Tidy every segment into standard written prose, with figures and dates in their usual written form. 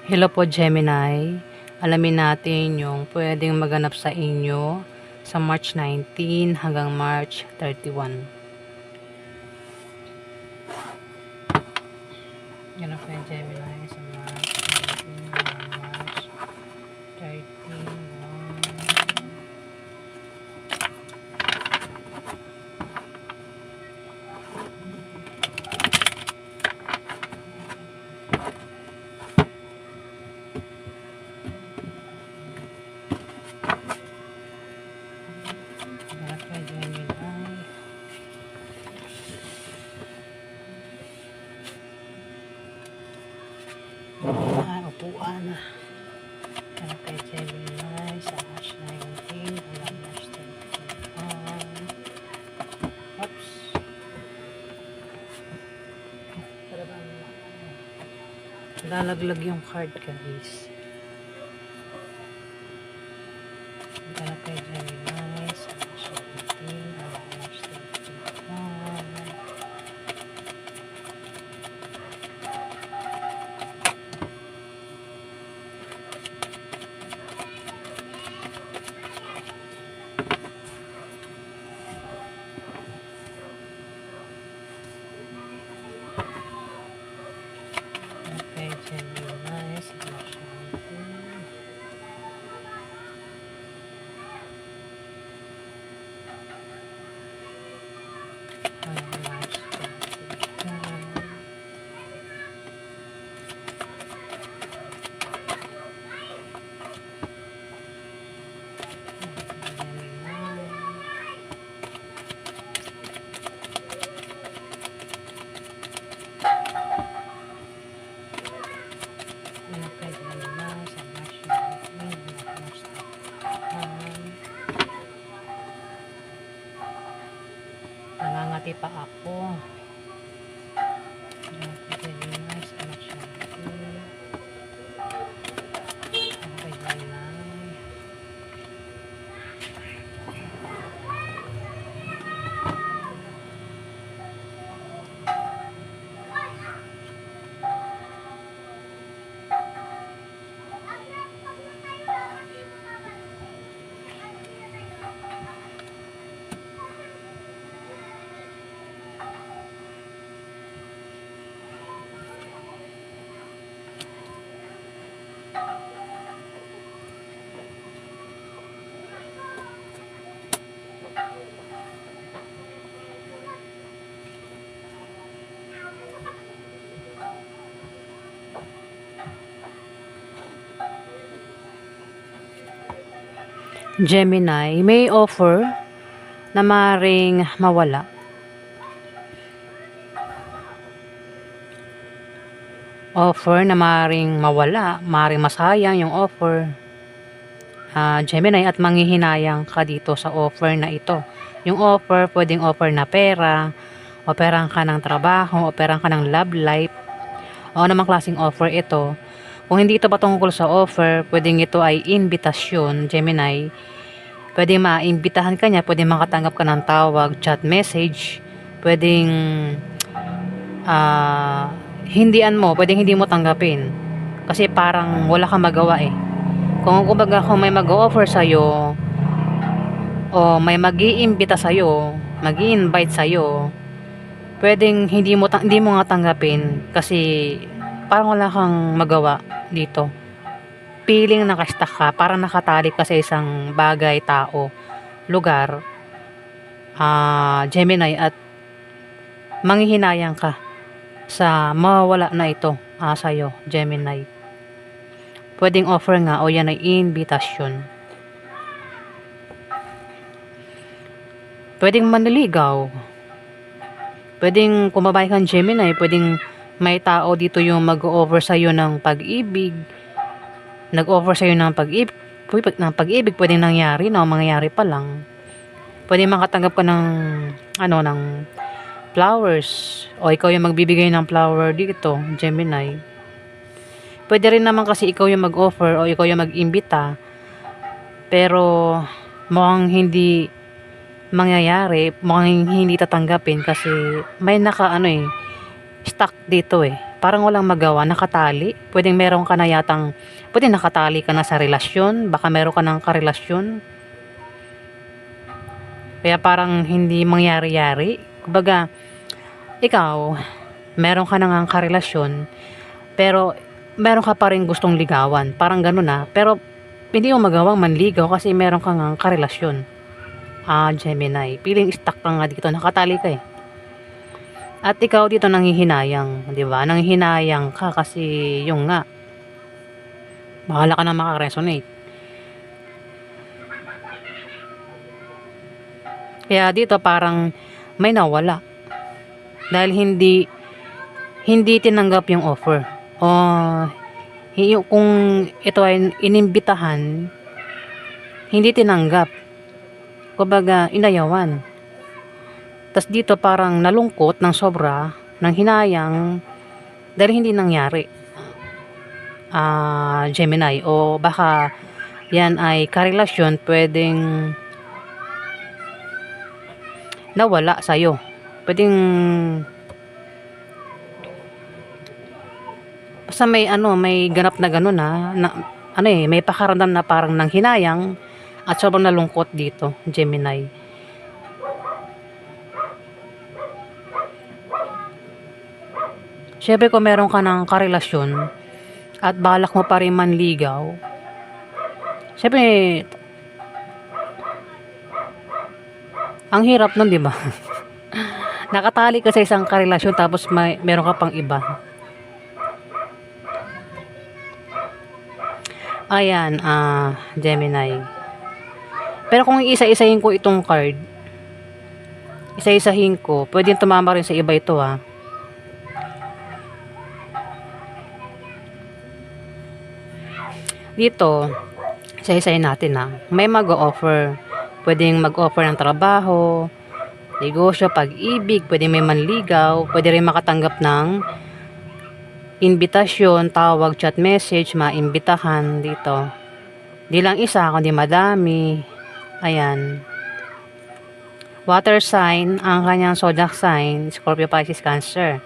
Hello po Gemini, alamin natin yung pwedeng maganap sa inyo sa March 19 hanggang March 31. Ganap po yung Gemini sa March 19 hanggang March 31. Ganap po yung Gemini. Upuan. Ganap po yung Gemini sa March 19 hanggang March 31. Oops. Lalaglag yung card, guys. Ganap kay Gemini sa March 17 hanggang March 31. Ganap kay Gemini sa March 19 hanggang March 31. Ganap kay Gemini sa March 19 hanggang March 31. Nangangati pa ako. Ganap kay Gemini sa March 19. Ganap kay Gemini. Gemini, may offer na maaaring mawala. Offer na maaaring mawala, maaaring masayang yung offer. Gemini, at manghihinayang ka dito sa offer na ito. Yung offer, pwedeng offer na pera, operang ka ng trabaho, operang ka ng love life, o namang klaseng offer ito. Kung hindi ito patungkol sa offer, pwedeng ito ay invitasyon, Gemini. Pwedeng maimbitahan ka niya, pwedeng makatanggap ka ng tawag, chat message, pwedeng hindian mo, pwedeng hindi mo tanggapin. Kasi parang wala kang magawa eh. Kung may mag-o-offer sa'yo, o may mag-iimbita sa'yo, mag-i-invite sa'yo, pwedeng hindi mo nga tanggapin kasi parang wala kang magawa dito. Feeling naka-stuck ka, parang nakatali ka sa isang bagay, tao, lugar, Gemini, at manghihinayang ka sa mawawala na ito sa'yo, Gemini. Pwedeng offer nga o yan ay invitation. Pwedeng manliligaw. Pwedeng kung babae kang Gemini, pwedeng may tao dito yung mag-offer sa'yo ng pag-ibig. Nag-offer sa'yo ng pag-ibig, pwedeng nangyari na o mangyayari pa lang. Pwedeng makatanggap ka ng ng flowers, o ikaw yung magbibigay ng flower dito, Gemini. Pwede rin naman kasi ikaw yung mag-offer o ikaw yung mag-imbita, pero mukhang hindi mangyayari, mukhang hindi tatanggapin kasi may stuck dito eh. parang walang magawa, nakatali. Pwedeng meron ka na yatang, pwedeng nakatali ka na sa relasyon, baka meron ka ng karelasyon. Kaya parang hindi mangyari-yari. Kumbaga, ikaw, meron ka na ngang karelasyon, pero meron ka pa rin gustong ligawan. Parang ganun na. Pero hindi mo magawang manligaw kasi meron ka ngang karelasyon. Gemini. Feeling stuck ka nga dito. Nakatali ka eh. At ikaw dito nanghihinayang, 'di ba? Nanghihinayang ka kasi yung nga, bahala ka na makaresonate. Kaya dito parang may nawala dahil hindi tinanggap yung offer. O kung ito ay inimbitahan, hindi tinanggap. Kumbaga, inayawan. Tas dito parang nalungkot ng sobra, ng hinayang, dahil hindi nangyari. Gemini. O baka yan ay karelasyon pwedeng nawala sa'yo. Pwedeng basta may ganap na gano'n na may pakaramdam na parang nang hinayang at sobrang nalungkot dito, Gemini. Siyempre kung meron ka ng karelasyon at balak mo pa rin manligaw, siyempre ang hirap nun, di ba? Nakatali ka sa isang karelasyon tapos meron ka pang iba. Ayan, Gemini. Pero kung isa-isahin ko itong card, isa-isahin ko, pwedeng tumama rin sa iba ito Dito, isa-isahin natin may mag-o-offer. Pwedeng mag-offer ng trabaho, negosyo, pag-ibig, pwedeng may manligaw, pwede rin makatanggap ng invitasyon, tawag, chat message, maimbitahan dito. Di lang isa, kundi madami. Ayan. Water sign, ang kanyang zodiac sign, Scorpio, Pisces, Cancer.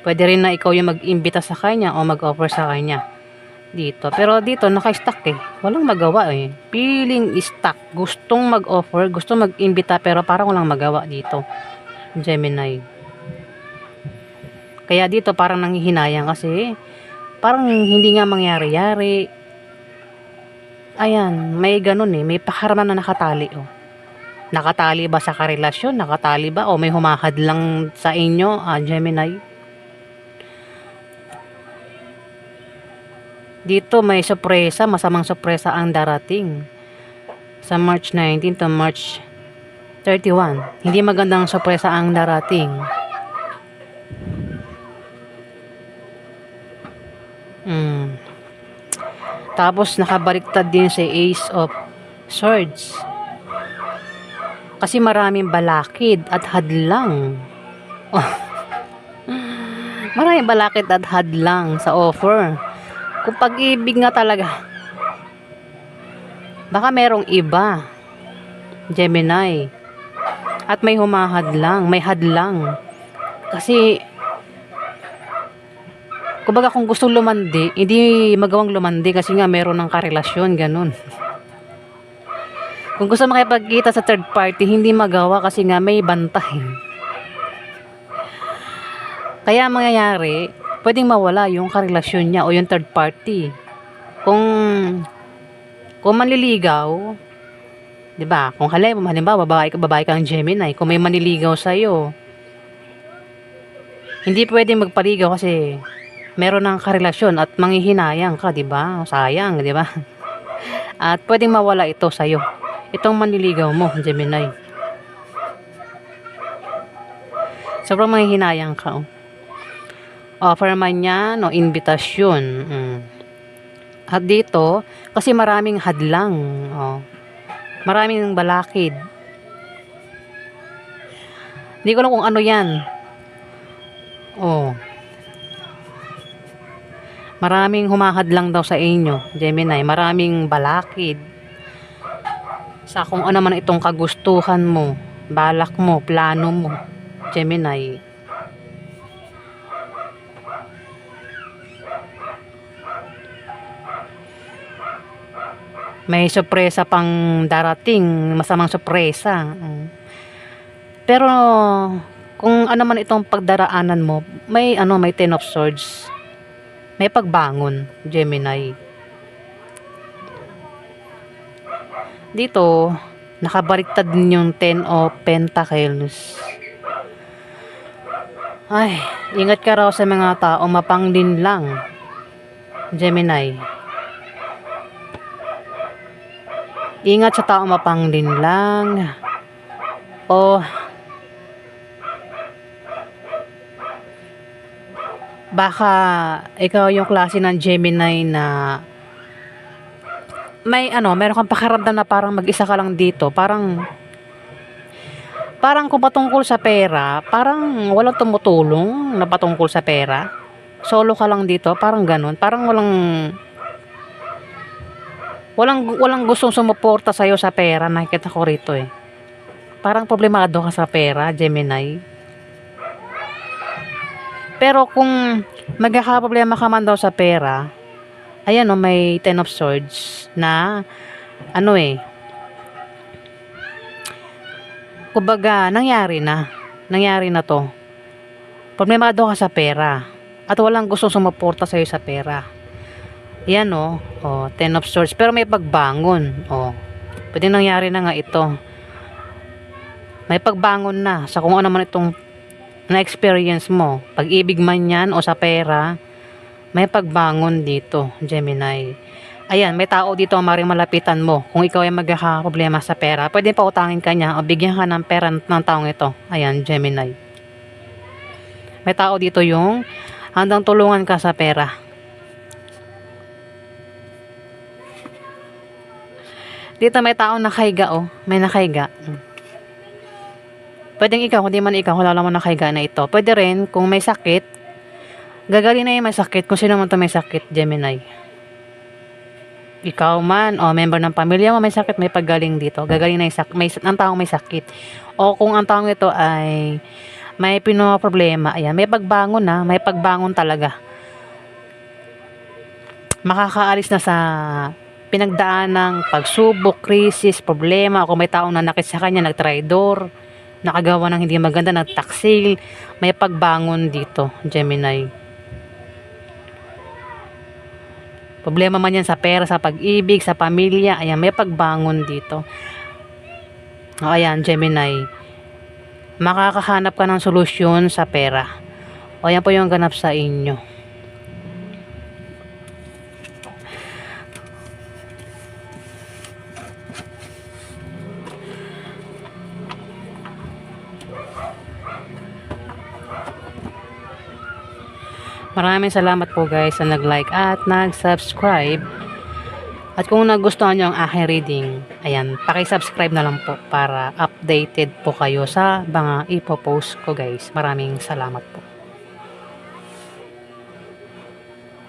Pwede rin na ikaw yung mag-imbita sa kanya o mag-offer sa kanya dito. Pero dito, naka-stuck eh. Walang magawa eh. Feeling stuck. Gustong mag-offer, gustong mag-imbita, pero parang walang magawa dito, Gemini. Kaya dito parang nanghihinayang kasi parang hindi nga mangyari-yari. Ayan, may ganun eh. May pakaramdam na nakatali Nakatali ba sa karelasyon? Nakatali ba? O may humahad lang sa inyo, Gemini? Dito may sorpresa, masamang sorpresa ang darating sa March 19 to March 31. Hindi magandang sorpresa ang darating. Tapos nakabaliktad din si Ace of Swords. Kasi maraming balakid at hadlang. Maraming balakid at hadlang sa offer. Kung pag-ibig nga talaga, baka merong iba, Gemini. At may humahadlang, may hadlang. Kasi kumbaga kung gusto lumandi, hindi magawang lumandi kasi nga meron ng karelasyon, ganun. Kung gusto makipagkita sa third party, hindi magawa kasi nga may bantay. Kaya mangyayari, pwedeng mawala yung karelasyon niya o yung third party. Kung manliligaw, 'di ba? Kung halimbawa babae kang Gemini, kung may manliligaw sa iyo, hindi pwedeng magpaligaw kasi meron ng karelasyon at manghihinayang ka, 'di ba? Sayang, 'di ba? At pwedeng mawala ito sa iyo. Itong manliligaw mo, Gemini. Sobrang manghihinayang ka. Offer man yan o invitasyon. At dito, kasi maraming hadlang. Maraming balakid. Hindi ko alam kung ano yan. Maraming humahadlang daw sa inyo, Gemini. Maraming balakid. Sa kung ano man itong kagustuhan mo, balak mo, plano mo, Gemini. May sorpresa pang darating, masamang sorpresa. Pero kung ano man itong pagdaraanan mo, may Ten of Swords. May pagbangon, Gemini. Dito, nakabaliktad din yung Ten of Pentacles. Ay, ingat ka raw sa mga tao mapanglinlang, Gemini. Ingat sa tao mapanglinlang. O baka ikaw yung klase ng Gemini na meron kang pakiramdam na parang mag-isa ka lang dito. Parang kung patungkol sa pera, parang walang tumutulong na patungkol sa pera. Solo ka lang dito, parang ganun. Parang walang gustong sumuporta sa'yo sa pera. Nakikita ko rito eh. Parang problemado ka sa pera, Gemini. Pero kung magkakaproblema ka man daw sa pera, ayan o, may Ten of Swords na kumbaga, nangyari na to. Problemado ka sa pera at walang gustong sumuporta sa'yo sa pera. Yan Ten of Swords, pero may pagbangon. Pwede nangyari na nga ito. May pagbangon na sa kung ano man itong na-experience mo. Pag-ibig man yan o sa pera, may pagbangon dito, Gemini. Ayan, may tao dito ang maring malapitan mo. Kung ikaw ay magkakaproblema sa pera, pwede pa utangin ka niya o bigyan ka ng pera ng taong ito. Ayan, Gemini. May tao dito yung handang tulungan ka sa pera. Dito may tao nakahiga may nakahiga. Pwedeng ikaw, hindi man ikaw, wala mo nakahiga na ito. Pwede rin, kung may sakit, gagaling na yung may sakit. Kung sino man to may sakit, Gemini. Ikaw man, member ng pamilya mo may sakit, may paggaling dito. Gagaling na ang taong may sakit. O kung ang taong ito ay may problema, ayan, may pagbangon may pagbangon talaga. Makakaalis na sa pinagdaan ng pagsubok, krisis, problema, o kung may taong nanakit sa kanya, nagtraidor, nakagawa ng hindi maganda, nagtaksil, may pagbangon dito, Gemini. Problema man yan sa pera, sa pag-ibig, sa pamilya, ayan, may pagbangon dito. Ayan, Gemini. Makakahanap ka ng solusyon sa pera. Ayan po yung ganap sa inyo. Maraming salamat po guys sa nag-like at nag-subscribe. At kung nagustuhan nyo ang aking reading, ayan, paki-subscribe na lang po para updated po kayo sa mga ipopost ko guys. Maraming salamat po.